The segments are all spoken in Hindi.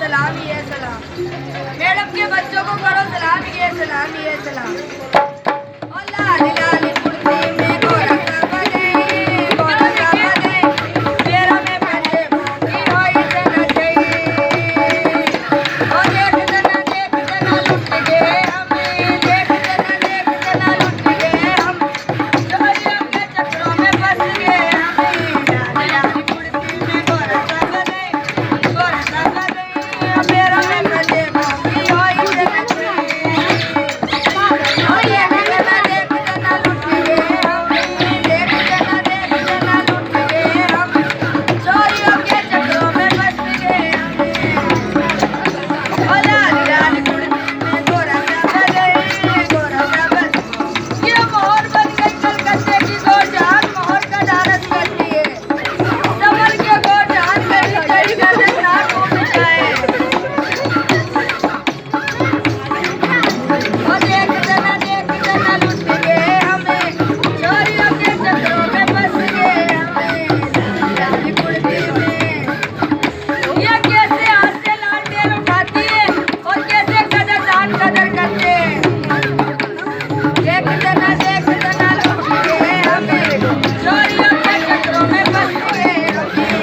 सलाम ये सलाम। मैडम के बच्चों को करो सलाम ये सलाम ये सलाम। ओ लाली लाली कुर्सी में गोरा सा बने, गोरा सा बने, मेरा में पहले मोती होई जना चाहिए। ओ देख जना लुट गए हम, देख जना लुट गए हम, चोरियों के चक्करों में फंस गए हम। लाली लाली कुर्सी में गोरा सा बने, गोरा सा बने, मेरा में पहले मोती होई जना चाहिए। ओ देख जना लुट गए हम, देख जना लुट गए हम, चोरियों के चक्करों में फंस गए हम। ओ लाली लाली कुर्सी में गोरा सा बने, गोरा सा बने, ये मोहर बन गई कलकत्ते की गोजान, मोहर का डारस करती है संभल के गोजान, मेरी कई गजन ना टूट जाए। ओ देख जना लुट गए हमें, चोरियों के चक्करों में फंस गए हमें। लाली कुर्सी में ये कैसे हाथ से लालटेन उठाती है और कैसे कदरदान कदर करते हैं। देख जना लुट गए हमें, चोरियों के चक्करों में फंस गए हमें।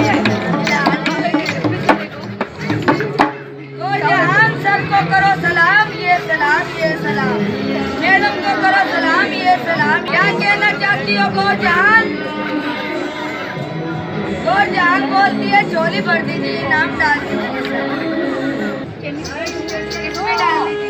ओ जहान सर को करो सलाम ये सलाम ये सलाम। मैडम को करो सलाम ये सलाम। क्या कहना चाहती हो गौरजहान? गौरजहान बोलती है झोली भर दीजिए, इनाम डाल दीजिए सर। इसमें डाल दीजिए।